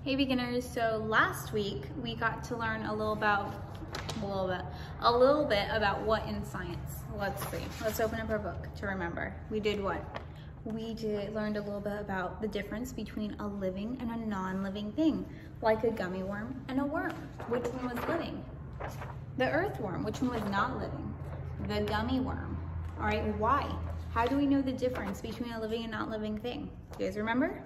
Hey beginners, so last week we got to learn a little bit about what in science. Let's see, let's open up our book to remember. We did what? We learned a little bit about the difference between a living and a non-living thing, like a gummy worm and a worm. Which one was living? The earthworm. Which one was not living? The gummy worm. All right, why? How do we know the difference between a living and not living thing? Do you guys remember?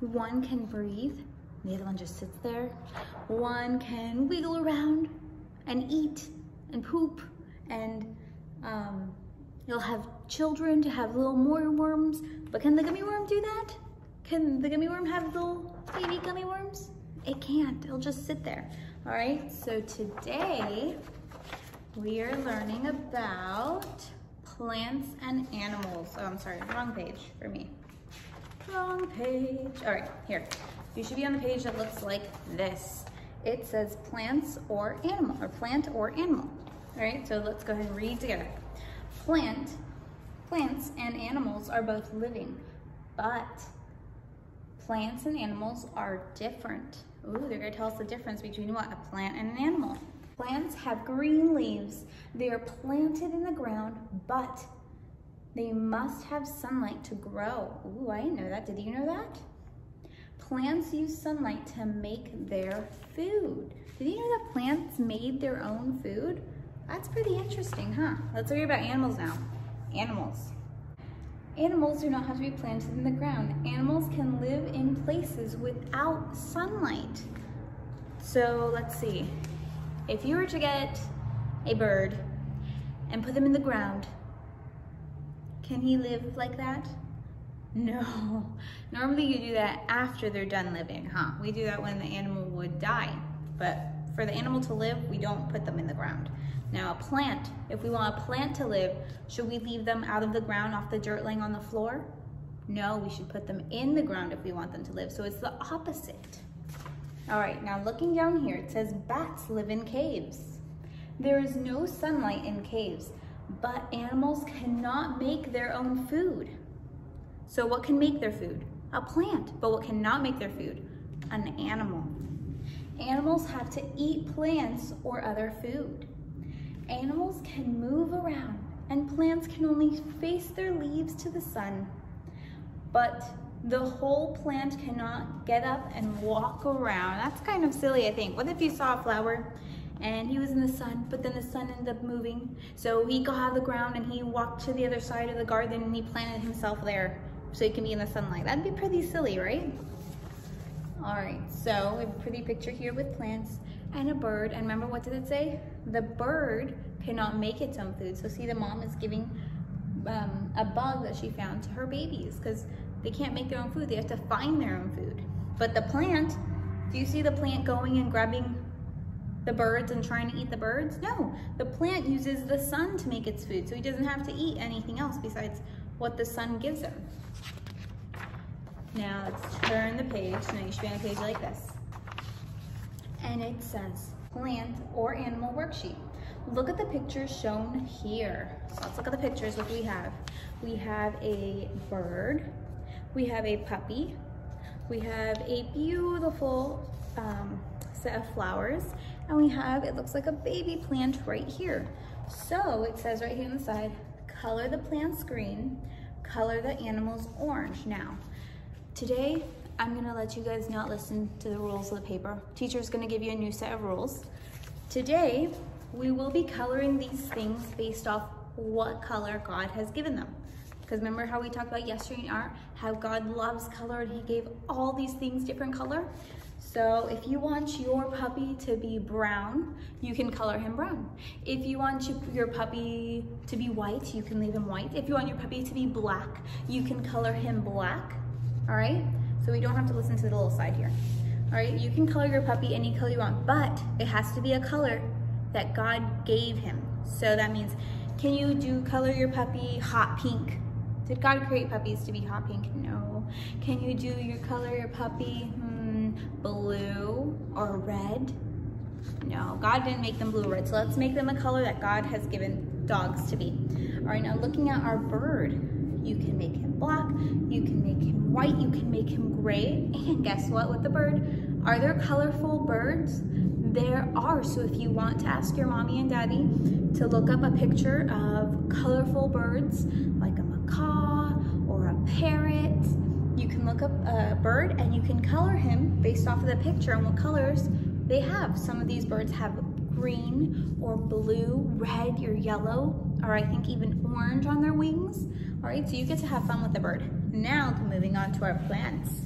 One can breathe, the other one just sits there. One can wiggle around and eat and poop, and you'll have children to have little more worms. But can the gummy worm do that? Can the gummy worm have little baby gummy worms? It can't, it'll just sit there. All right, so today we are learning about plants and animals. Oh, I'm sorry, wrong page for me. Wrong page. All right, here. You should be on the page that looks like this. It says plants or animal, or plant or animal. All right, so let's go ahead and read together. Plants and animals are both living, but plants and animals are different. Ooh, they're gonna tell us the difference between what? A plant and an animal. Plants have green leaves. They are planted in the ground, but they must have sunlight to grow. Ooh, I didn't know that. Did you know that? Plants use sunlight to make their food. Did you know that plants made their own food? That's pretty interesting, huh? Let's read about animals now. Animals. Animals do not have to be planted in the ground. Animals can live in places without sunlight. So let's see. If you were to get a bird and put them in the ground, can he live like that? No. Normally you do that after they're done living, huh? We do that when the animal would die. But for the animal to live, we don't put them in the ground. Now a plant, if we want a plant to live, should we leave them out of the ground off the dirt laying on the floor? No, we should put them in the ground if we want them to live. So it's the opposite. All right, now looking down here, it says bats live in caves. There is no sunlight in caves, but animals cannot make their own food. So what can make their food? A plant. But what cannot make their food? An animal. Animals have to eat plants or other food. Animals can move around, and plants can only face their leaves to the sun. But the whole plant cannot get up and walk around. That's kind of silly, I think. What if you saw a flower and he was in the sun, but then the sun ended up moving? So he got out of the ground and he walked to the other side of the garden and he planted himself there so he can be in the sunlight. That'd be pretty silly, right? All right, so we have a pretty picture here with plants and a bird. And remember, what did it say? The bird cannot make its own food. So see, the mom is giving a bug that she found to her babies because they can't make their own food. They have to find their own food. But the plant, do you see the plant going and grabbing the birds and trying to eat the birds? No, the plant uses the sun to make its food, so he doesn't have to eat anything else besides what the sun gives him. Now let's turn the page. Now you should be on a page like this. And it says plant or animal worksheet. Look at the pictures shown here. So let's look at the pictures. What do we have? We have a bird. We have a puppy. We have a beautiful set of flowers. And we have, it looks like a baby plant right here. So it says right here on the side, color the plants green, color the animals orange. Now, today, I'm gonna let you guys not listen to the rules of the paper. Teacher's gonna give you a new set of rules. Today, we will be coloring these things based off what color God has given them. Because remember how we talked about yesterday in art, how God loves color and he gave all these things different color? So if you want your puppy to be brown, you can color him brown. If you want your puppy to be white, you can leave him white. If you want your puppy to be black, you can color him black, all right? So we don't have to listen to the little side here. All right, you can color your puppy any color you want, but it has to be a color that God gave him. So that means, can you color your puppy hot pink? Did God create puppies to be hot pink? No. Can you color your puppy blue or red? No, God didn't make them blue or red. So let's make them a color that God has given dogs to be. All right, now looking at our bird, you can make him him black, you can make him white, you can make him gray. And guess what with the bird? Are there colorful birds? There are. So if you want to ask your mommy and daddy to look up a picture of colorful birds, like a macaw or a parrot, you can look up a bird and you can color him based off of the picture and what colors they have. Some of these birds have green or blue, red or yellow, or I think even orange on their wings. All right, so you get to have fun with the bird. Now moving on to our plants.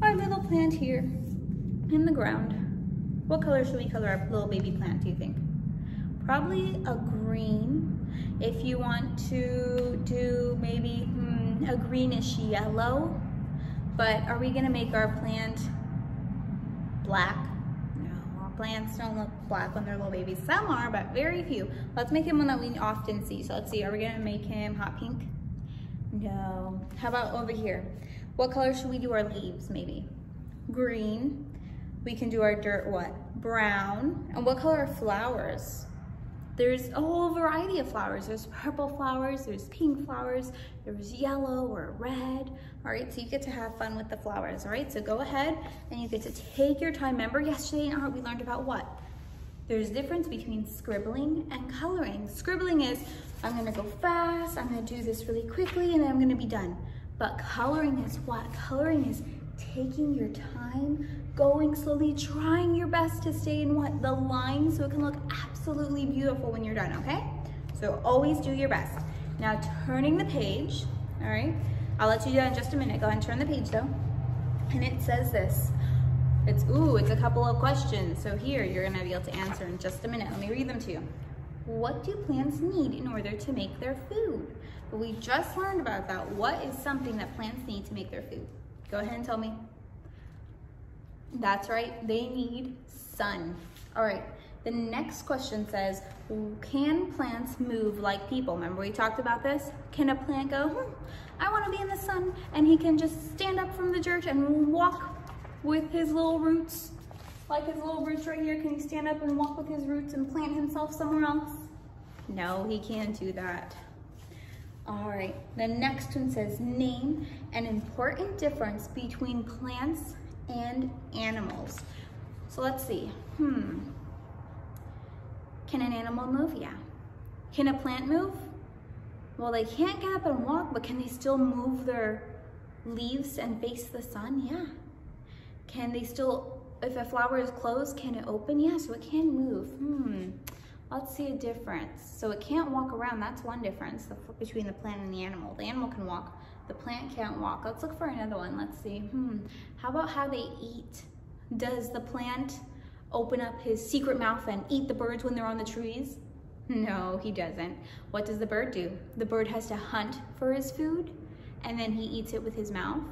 Our little plant here in the ground. What color should we color our little baby plant, do you think? Probably a green. If you want to do maybe a greenish yellow, but are we gonna make our plant black? No, our plants don't look black when they're little babies. Some are, but very few. Let's make him one that we often see. So let's see, are we gonna make him hot pink? No. How about over here? What color should we do our leaves, maybe? Green. We can do our dirt, what? Brown. And what color are flowers? There's a whole variety of flowers. There's purple flowers, there's pink flowers, there's yellow or red. All right, so you get to have fun with the flowers, all right? So go ahead and you get to take your time. Remember yesterday in art, we learned about what? There's a difference between scribbling and coloring. Scribbling is, I'm gonna go fast, I'm gonna do this really quickly, and then I'm gonna be done. But coloring is what? Coloring is taking your time, going slowly, trying your best to stay in what? The line, so it can look absolutely beautiful when you're done, okay? So always do your best. Now turning the page, all right? I'll let you do that in just a minute. Go ahead and turn the page though. And it says this. It's a couple of questions. So here, you're gonna be able to answer in just a minute. Let me read them to you. What do plants need in order to make their food? But we just learned about that. What is something that plants need to make their food? Go ahead and tell me. That's right, they need sun. All right, the next question says, can plants move like people? Remember we talked about this? Can a plant go, I wanna be in the sun, and he can just stand up from the dirt and walk with his little roots? Like his little roots right here, can he stand up and walk with his roots and plant himself somewhere else? No, he can't do that. All right, the next one says, name an important difference between plants and animals. So let's see, can an animal move? Yeah. Can a plant move? Well, they can't get up and walk, but can they still move their leaves and face the sun? Yeah. Can they still, if a flower is closed, can it open? Yeah, so it can move. Let's see a difference. So it can't walk around. That's one difference between the plant and the animal. The animal can walk, the plant can't walk. Let's look for another one. Let's see. How about how they eat? Does the plant open up his secret mouth and eat the birds when they're on the trees? No, he doesn't. What does the bird do? The bird has to hunt for his food and then he eats it with his mouth.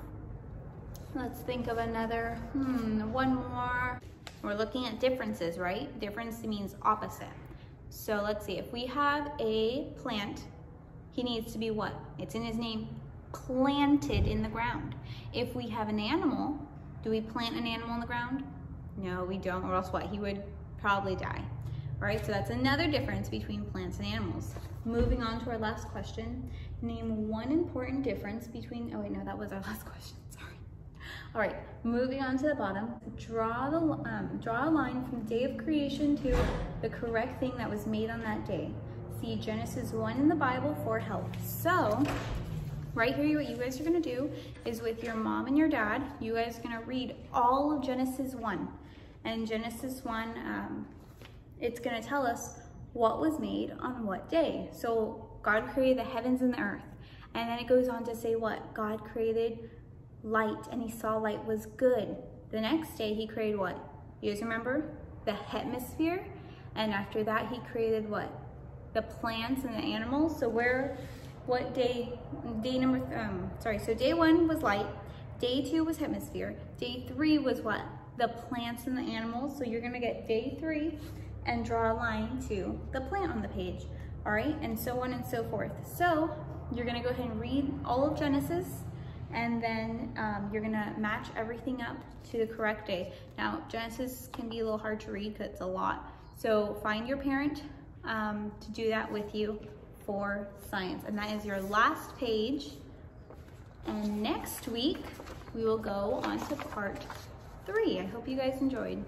Let's think of another, one more. We're looking at differences, right? Difference means opposite. So let's see, if we have a plant, he needs to be what? It's in his name, planted in the ground. If we have an animal, do we plant an animal in the ground? No, we don't, or else what? He would probably die, right? So that's another difference between plants and animals. Moving on to our last question, name one important difference between, oh wait, no, that was our last question, sorry. All right, moving on to the bottom, draw a line from the day of creation to the correct thing that was made on that day. See Genesis 1 in the Bible for help. So, right here, what you guys are gonna do is with your mom and your dad, you guys are gonna read all of Genesis 1. And Genesis 1, it's gonna tell us what was made on what day. So God created the heavens and the earth. And then it goes on to say what? God created light, and he saw light was good. The next day he created what? You guys remember? The hemisphere. And after that he created what? The plants and the animals. So what day, so day 1 was light, day 2 was hemisphere, day 3 was what? The plants and the animals. So you're gonna get day 3 and draw a line to the plant on the page, all right? And so on and so forth. So you're gonna go ahead and read all of Genesis, and then you're gonna match everything up to the correct day. Now, Genesis can be a little hard to read because it's a lot. So find your parent to do that with you for science. And that is your last page And next week, we will go on to part 3. I hope you guys enjoyed.